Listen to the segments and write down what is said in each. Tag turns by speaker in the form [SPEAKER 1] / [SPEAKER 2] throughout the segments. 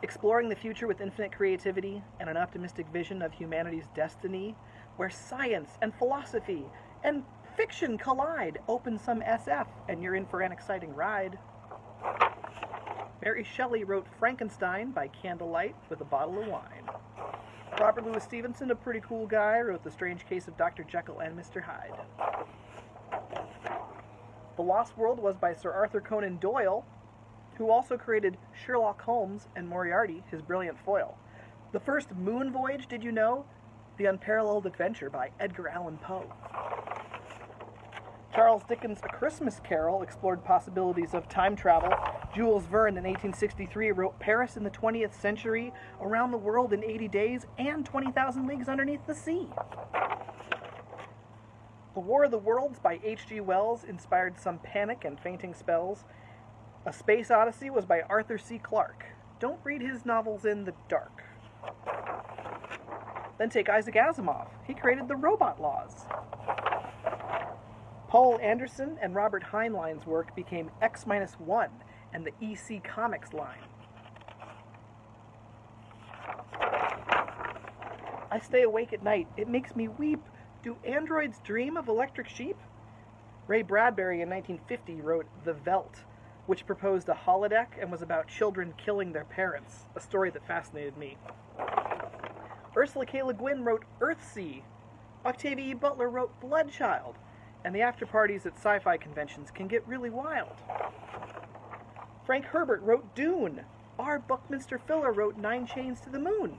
[SPEAKER 1] Exploring the future with infinite creativity and an optimistic vision of humanity's destiny, where science and philosophy and fiction collide. Open some SF, and you're in for an exciting ride. Mary Shelley wrote Frankenstein by candlelight with a bottle of wine. Robert Louis Stevenson, a pretty cool guy, wrote The Strange Case of Dr. Jekyll and Mr. Hyde. The Lost World was by Sir Arthur Conan Doyle, who also created Sherlock Holmes and Moriarty, his brilliant foil. The first moon voyage, did you know? The Unparalleled Adventure by Edgar Allan Poe. Charles Dickens' A Christmas Carol explored possibilities of time travel. Jules Verne in 1863 wrote Paris in the 20th Century, Around the World in 80 Days, and 20,000 Leagues Underneath the Sea. The War of the Worlds by H.G. Wells inspired some panic and fainting spells. A Space Odyssey was by Arthur C. Clarke. Don't read his novels in the dark. Then take Isaac Asimov. He created the robot laws. Paul Anderson and Robert Heinlein's work became X-1 and the EC Comics line. I stay awake at night. It makes me weep. Do androids dream of electric sheep? Ray Bradbury in 1950 wrote The Veldt, which proposed a holodeck and was about children killing their parents, a story that fascinated me. Ursula K. Le Guin wrote Earthsea. Octavia E. Butler wrote Bloodchild. And the after-parties at sci-fi conventions can get really wild. Frank Herbert wrote Dune. R. Buckminster Fuller wrote Nine Chains to the Moon.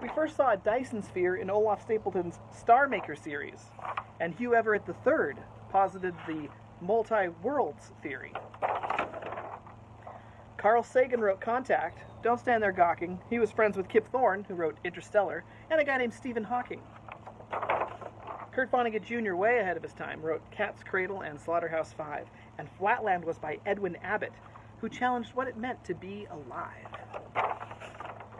[SPEAKER 1] We first saw a Dyson sphere in Olaf Stapleton's Star Maker series, and Hugh Everett III posited the multi-worlds theory. Carl Sagan wrote Contact. Don't stand there gawking. He was friends with Kip Thorne, who wrote Interstellar, and a guy named Stephen Hawking. Kurt Vonnegut Jr., way ahead of his time, wrote Cat's Cradle and Slaughterhouse-Five, and Flatland was by Edwin Abbott, who challenged what it meant to be alive.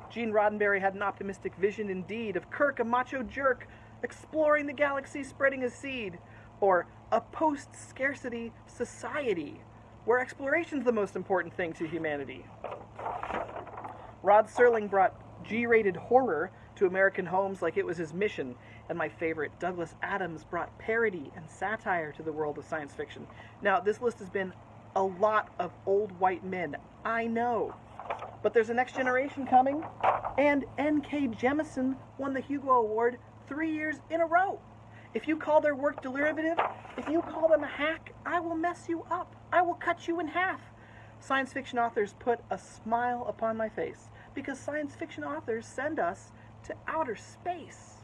[SPEAKER 1] Gene Roddenberry had an optimistic vision indeed of Kirk, a macho jerk, exploring the galaxy, spreading his seed, or a post-scarcity society, where exploration's the most important thing to humanity. Rod Serling brought G-rated horror to American homes like it was his mission, and my favorite, Douglas Adams, brought parody and satire to the world of science fiction. Now, this list has been a lot of old white men, I know, but there's a next generation coming, and N.K. Jemisin won the Hugo Award 3 years in a row. If you call their work derivative, if you call them a hack, I will mess you up. I will cut you in half. Science fiction authors put a smile upon my face, because science fiction authors send us to outer space.